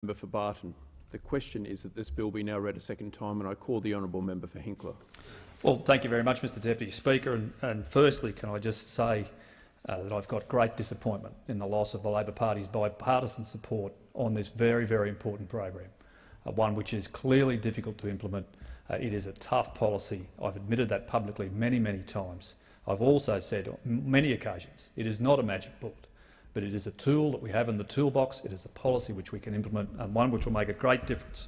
Member for Barton. The question is that this bill be now read a second time, and I call the honourable member for Hinkler. Well, thank you very much, Mr Deputy Speaker. And firstly, can I just say that I've got great disappointment in the loss of the Labor Party's bipartisan support on this very, very important program, one which is clearly difficult to implement. It is a tough policy. I've admitted that publicly many, many times. I've also said on many occasions it is not a magic bullet, but it is a tool that we have in the toolbox. It is a policy which we can implement, and one which will make a great difference.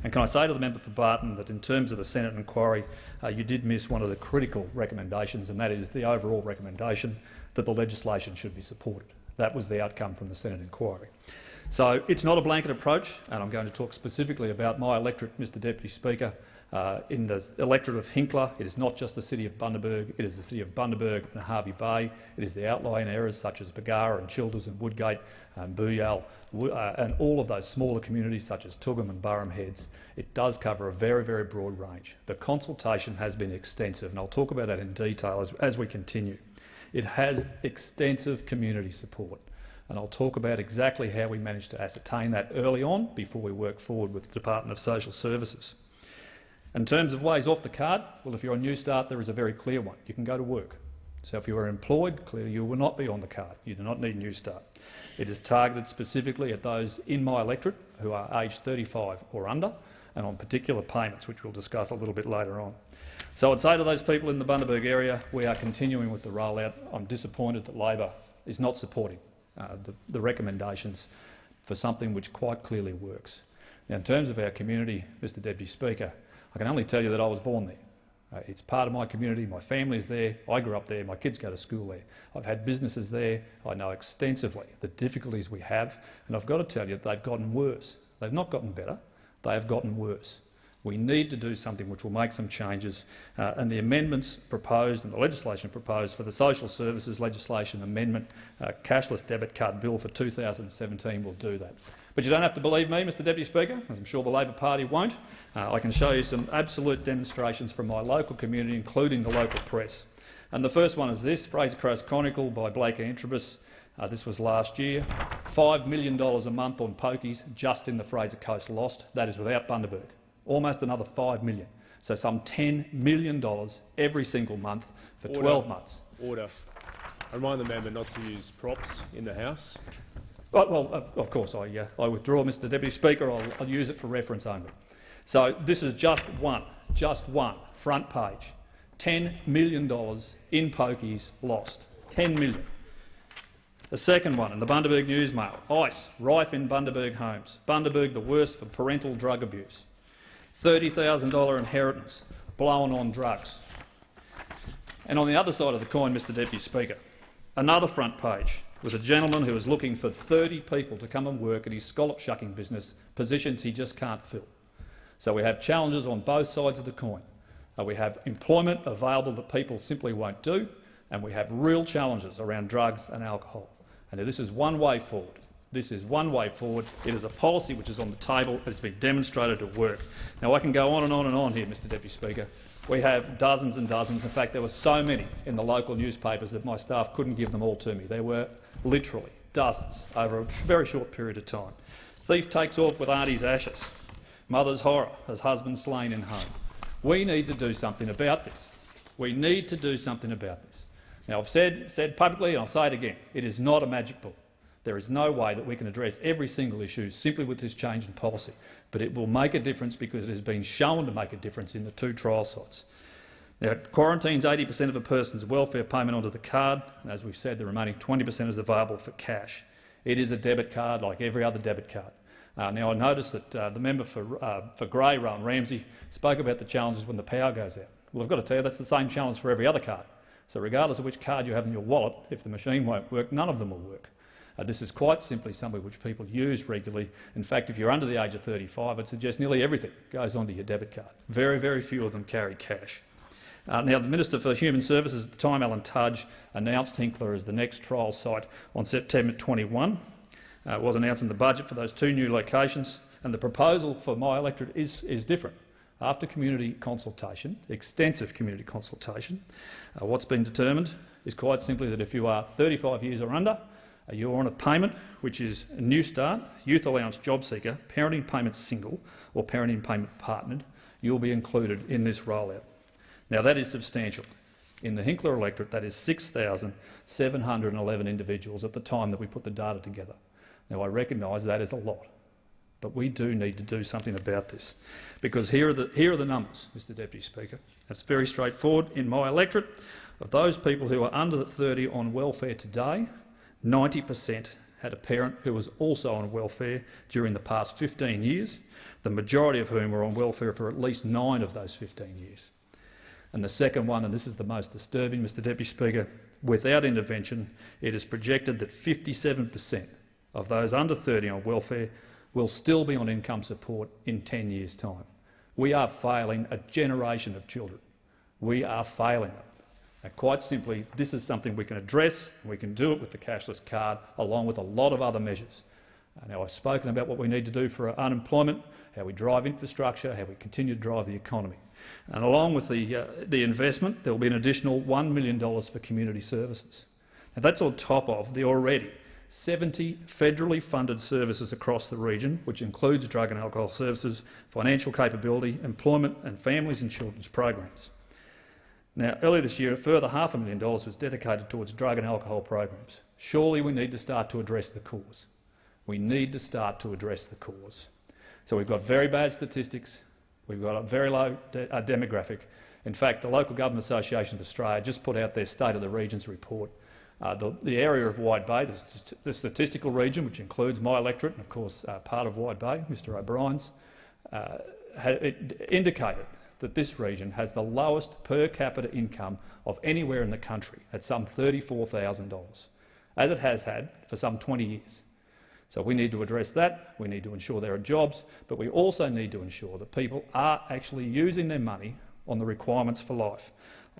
And can I say to the member for Barton that in terms of the Senate inquiry, you did miss one of the critical recommendations, and that is the overall recommendation that the legislation should be supported. That was the outcome from the Senate inquiry. So it's not a blanket approach, and I'm going to talk specifically about my electorate, Mr Deputy Speaker. In the electorate of Hinkler, it is not just the city of Bundaberg, it is the city of Bundaberg and Hervey Bay. It is the outlying areas such as Bargara and Childers and Woodgate and Booyal and all of those smaller communities such as Toogoom and Burham Heads. It does cover a very, very broad range. The consultation has been extensive, and I'll talk about that in detail as we continue. It has extensive community support, and I'll talk about exactly how we managed to ascertain that early on before we work forward with the Department of Social Services. In terms of ways off the card, well, if you're on Newstart, there is a very clear one. You can go to work. So if you are employed, clearly you will not be on the card. You do not need Newstart. It is targeted specifically at those in my electorate who are aged 35 or under, and on particular payments, which we'll discuss a little bit later on. So I'd say to those people in the Bundaberg area, we are continuing with the rollout. I'm disappointed that Labor is not supporting the recommendations for something which quite clearly works. Now, in terms of our community, Mr Deputy Speaker, I can only tell you that I was born there. It's part of my community. My family is there. I grew up there. My kids go to school there. I've had businesses there. I know extensively the difficulties we have, and I've got to tell you they've gotten worse. They've not gotten better. They have gotten worse. We need to do something which will make some changes, and the amendments proposed and the legislation proposed for the Social Services Legislation Amendment Cashless Debit Card Bill for 2017 will do that. But you don't have to believe me, Mr Deputy Speaker, as I'm sure the Labor Party won't. I can show you some absolute demonstrations from my local community, including the local press. And the first one is this, Fraser Coast Chronicle by Blake Antrobus. This was last year. $5 million a month on pokies just in the Fraser Coast lost. That is without Bundaberg. Almost another $5 million. So some $10 million every single month for 12 months. Order. I remind the member not to use props in the House. Well, of course, I withdraw, Mr Deputy Speaker. I'll use it for reference only. So this is just one front page. $10 million in pokies lost. $10 million. The second one in the Bundaberg Newsmail. ICE, rife in Bundaberg homes. Bundaberg the worst for parental drug abuse. $30,000 inheritance, blown on drugs. And on the other side of the coin, Mr Deputy Speaker, another front page with a gentleman who is looking for 30 people to come and work at his scallop shucking business, positions he just can't fill. So we have challenges on both sides of the coin. We have employment available that people simply won't do, and we have real challenges around drugs and alcohol. And this is one way forward. This is one way forward. It is a policy which is on the table. It's been demonstrated to work. Now, I can go on and on and on here, Mr Deputy Speaker. We have dozens and dozens. In fact, there were so many in the local newspapers that my staff couldn't give them all to me. There were literally dozens over a very short period of time. Thief takes off with auntie's ashes. Mother's horror as husband slain in home. We need to do something about this. We need to do something about this. Now, I've said publicly, and I'll say it again, it is not a magic bullet. There is no way that we can address every single issue simply with this change in policy, but it will make a difference because it has been shown to make a difference in the 2 trial sites. Now, it quarantines 80% of a person's welfare payment onto the card, and as we've said, the remaining 20% is available for cash. It is a debit card like every other debit card. Now, I noticed that the member for Grey, Rowan Ramsey, spoke about the challenges when the power goes out. Well, I've got to tell you, that's the same challenge for every other card. So regardless of which card you have in your wallet, if the machine won't work, none of them will work. This is quite simply something which people use regularly. In fact, if you're under the age of 35, I'd suggest nearly everything goes onto your debit card. Very, very few of them carry cash. Now, the Minister for Human Services at the time, Alan Tudge, announced Hinkler as the next trial site on September 21. It was announced in the budget for those 2 new locations, and the proposal for my electorate is different. After community consultation, extensive community consultation, what's been determined is quite simply that if you are 35 years or under, You're on a payment which is a New Start, Youth Allowance Job Seeker, Parenting Payment Single or Parenting Payment Partnered, you'll be included in this rollout. Now that is substantial. In the Hinkler electorate, that is 6,711 individuals at the time that we put the data together. Now I recognise that is a lot, but we do need to do something about this, because here are the numbers, Mr Deputy Speaker. It's very straightforward. In my electorate, of those people who are under 30 on welfare today, 90% had a parent who was also on welfare during the past 15 years, the majority of whom were on welfare for at least 9 of those 15 years. And the second one, and this is the most disturbing, Mr Deputy Speaker, without intervention, it is projected that 57% of those under 30 on welfare will still be on income support in 10 years' time. We are failing a generation of children. We are failing them. And quite simply, this is something we can address, and we can do it with the cashless card, along with a lot of other measures. Now, I've spoken about what we need to do for unemployment, how we drive infrastructure, how we continue to drive the economy. And along with the investment, there will be an additional $1 million for community services. Now, that's on top of the already 70 federally funded services across the region, which includes drug and alcohol services, financial capability, employment and families and children's programs. Now, earlier this year, a further $500,000 was dedicated towards drug and alcohol programs. Surely we need to start to address the cause. We need to start to address the cause. So we've got very bad statistics. We've got a very low demographic. In fact, the Local Government Association of Australia just put out their State of the Regions report. The area of Wide Bay, the statistical region, which includes my electorate and, of course, part of Wide Bay, Mr O'Brien's, it indicated that this region has the lowest per capita income of anywhere in the country at some $34,000, as it has had for some 20 years. So we need to address that. We need to ensure there are jobs, but we also need to ensure that people are actually using their money on the requirements for life.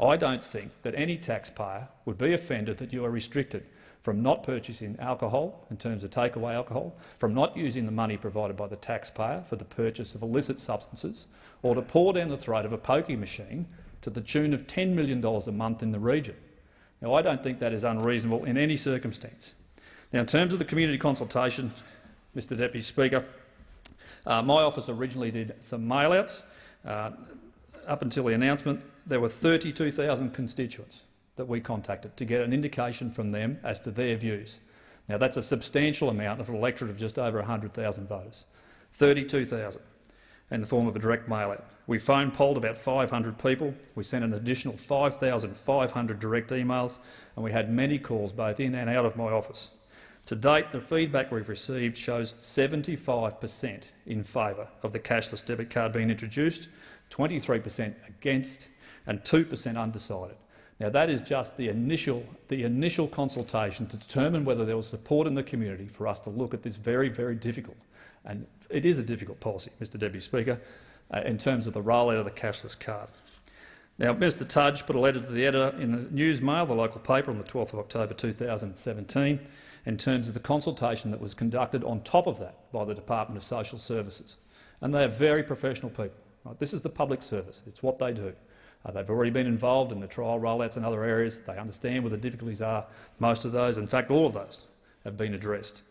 I don't think that any taxpayer would be offended that you are restricted from not purchasing alcohol, in terms of takeaway alcohol, from not using the money provided by the taxpayer for the purchase of illicit substances, or to pour down the throat of a pokie machine to the tune of $10 million a month in the region. Now, I don't think that is unreasonable in any circumstance. Now, in terms of the community consultation, Mr Deputy Speaker, my office originally did some mail-outs. Up until the announcement, there were 32,000 constituents that we contacted to get an indication from them as to their views. Now, that's a substantial amount of an electorate of just over 100,000 voters. 32,000 in the form of a direct mail-out. We phone polled about 500 people. We sent an additional 5,500 direct emails, and we had many calls both in and out of my office. To date, the feedback we've received shows 75% in favour of the cashless debit card being introduced, 23% against, and 2% undecided. Now, that is just the initial consultation to determine whether there was support in the community for us to look at this very, very difficult, and it is a difficult policy, Mr Deputy Speaker, in terms of the rollout of the cashless card. Now, Minister Tudge put a letter to the editor in the News Mail, the local paper, on the 12th of October 2017, in terms of the consultation that was conducted on top of that by the Department of Social Services. And they are very professional people. Right? This is the public service. It's what they do. They've already been involved in the trial rollouts in other areas. They understand where the difficulties are. Most of those, in fact all of those, have been addressed.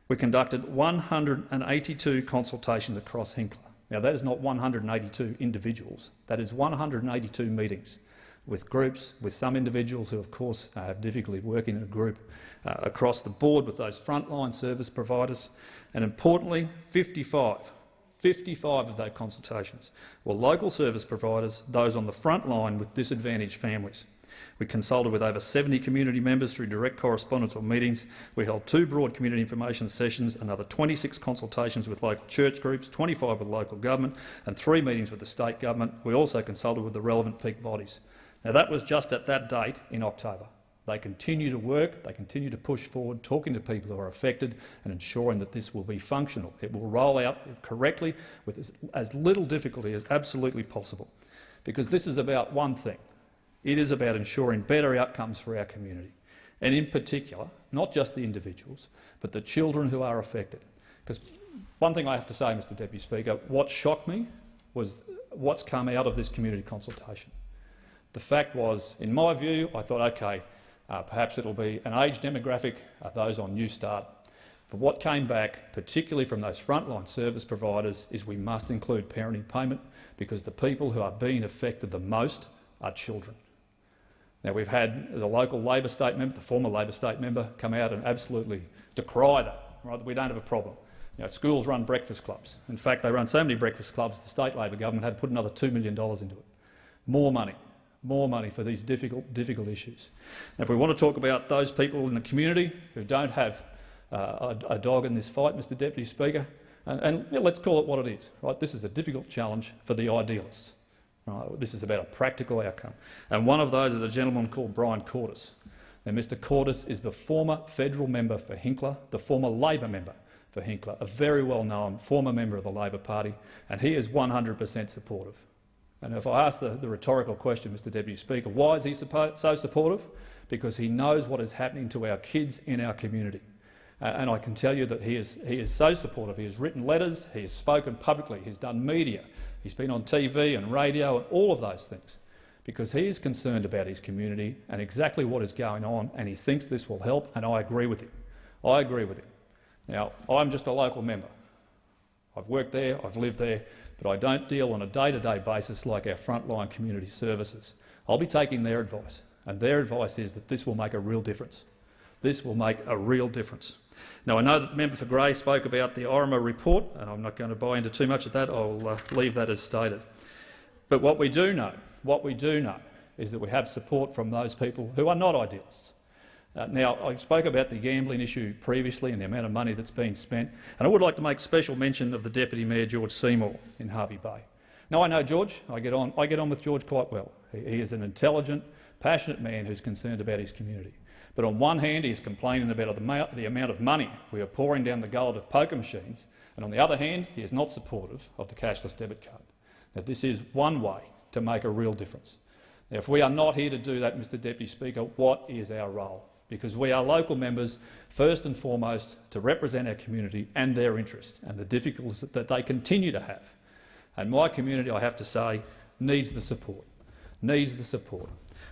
We conducted 182 consultations across Hinkler. Now, that is not 182 individuals. That is 182 meetings with groups, with some individuals who, of course, have difficulty working in a group, across the board with those frontline service providers. And importantly, 55 of those consultations were local service providers, those on the front line with disadvantaged families. We consulted with over 70 community members through direct correspondence or meetings. We held 2 broad community information sessions, another 26 consultations with local church groups, 25 with local government, and 3 meetings with the state government. We also consulted with the relevant peak bodies. Now, that was just at that date in October. They continue to work, they continue to push forward, talking to people who are affected and ensuring that this will be functional. It will roll out correctly with as little difficulty as absolutely possible. Because this is about one thing. It is about ensuring better outcomes for our community. And in particular, not just the individuals, but the children who are affected. Because one thing I have to say, Mr Deputy Speaker, what shocked me was what's come out of this community consultation. The fact was, in my view, I thought, OK, Perhaps it'll be an age demographic, those on New Start. But what came back, particularly from those frontline service providers, is we must include parenting payment because the people who are being affected the most are children. Now, we've had the local Labor state member, the former Labor state member, come out and absolutely decry that, right, that we don't have a problem. Schools run breakfast clubs. In fact, they run so many breakfast clubs, the state Labor government had to put another $2 million into it. More money for these difficult issues. Now, if we want to talk about those people in the community who don't have a dog in this fight, Mr Deputy Speaker, and let's call it what it is. Right? This is a difficult challenge for the idealists. Right? This is about a practical outcome. And one of those is a gentleman called Brian Cortis. Now, Mr Cortis is the former federal member for Hinkler, the former Labor member for Hinkler, a very well-known former member of the Labor Party, and he is 100% supportive. And if I ask the rhetorical question, Mr Deputy Speaker, why is he so supportive? Because he knows what is happening to our kids in our community. And I can tell you that he is so supportive. He has written letters, he has spoken publicly, he's done media, he's been on TV and radio and all of those things because he is concerned about his community and exactly what is going on, and he thinks this will help, and I agree with him. I agree with him. Now, I'm just a local member. I've worked there, I've lived there, but I don't deal on a day-to-day basis like our frontline community services. I'll be taking their advice, and their advice is that this will make a real difference. This will make a real difference. Now, I know that the member for Grey spoke about the ORMA report, and I'm not going to buy into too much of that. I'll leave that as stated. But what we do know is that we have support from those people who are not idealists. Now, I spoke about the gambling issue previously and the amount of money that's been spent, and I would like to make special mention of the Deputy Mayor, George Seymour, in Hervey Bay. Now, I know George. I get on with George quite well. He is an intelligent, passionate man who's concerned about his community. But on one hand, he's complaining about the amount of money we are pouring down the gullet of poker machines, and on the other hand, he is not supportive of the cashless debit card. Now, this is one way to make a real difference. Now, if we are not here to do that, Mr Deputy Speaker, what is our role? Because we are local members, first and foremost, to represent our community and their interests and the difficulties that they continue to have. And my community, I have to say, needs the support.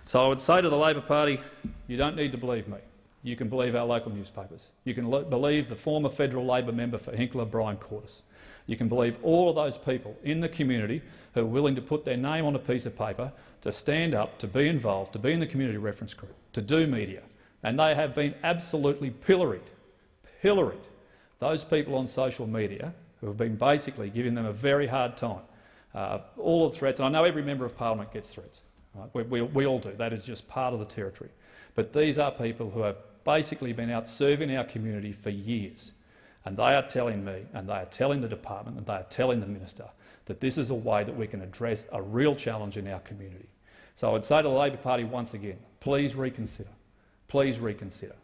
So I would say to the Labor Party, you don't need to believe me. You can believe our local newspapers. You can believe the former federal Labor member for Hinkler, Brian Cortis. You can believe all of those people in the community who are willing to put their name on a piece of paper, to stand up, to be involved, to be in the community reference group, to do media. And they have been absolutely pilloried. Those people on social media who have been basically giving them a very hard time. All of the threats, and I know every member of Parliament gets threats. Right? We all do. That is just part of the territory. But these are people who have basically been out serving our community for years. And they are telling me, and they are telling the department, and they are telling the minister that this is a way that we can address a real challenge in our community. So I would say to the Labor Party once again, please reconsider. Please reconsider.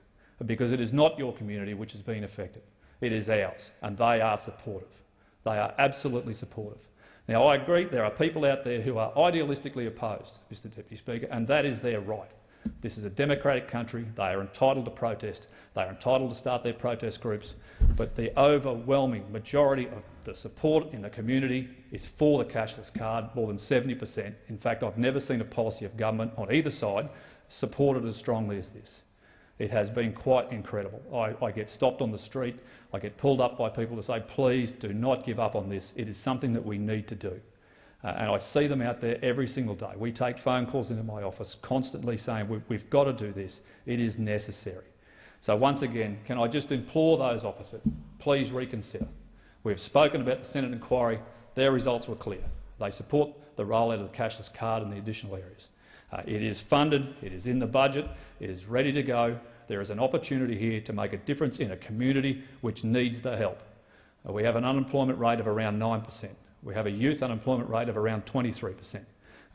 Because it is not your community which is being affected. It is ours, and they are supportive. They are absolutely supportive. Now, I agree there are people out there who are idealistically opposed, Mr Deputy Speaker, and that is their right. This is a democratic country. They are entitled to protest. They are entitled to start their protest groups. But the overwhelming majority of the support in the community is for the cashless card, more than 70%. In fact, I've never seen a policy of government on either side supported as strongly as this. It has been quite incredible. I get stopped on the street. I get pulled up by people to say, please do not give up on this. It is something that we need to do. And I see them out there every single day. We take phone calls into my office constantly saying we've got to do this. It is necessary. So once again, can I just implore those opposite, please reconsider. We've spoken about the Senate inquiry. Their results were clear. They support the rollout of the cashless card in the additional areas. It is funded, it is in the budget, it is ready to go. There is an opportunity here to make a difference in a community which needs the help. We have an unemployment rate of around 9%. We have a youth unemployment rate of around 23%. And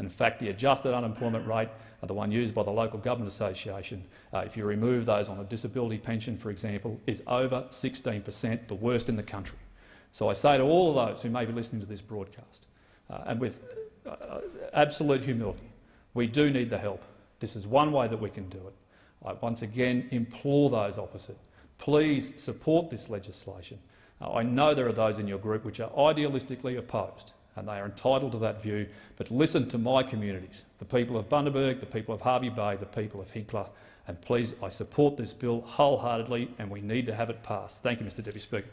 in fact, the adjusted unemployment rate, the one used by the Local Government Association, if you remove those on a disability pension, for example, is over 16%, the worst in the country. So I say to all of those who may be listening to this broadcast, and with absolute humility, we do need the help. This is one way that we can do it. I once again implore those opposite, please support this legislation. I know there are those in your group which are idealistically opposed, and they are entitled to that view, but listen to my communities, the people of Bundaberg, the people of Hervey Bay, the people of Hinkler, And please, I support this bill wholeheartedly, and we need to have it passed. Thank you, Mr Deputy Speaker.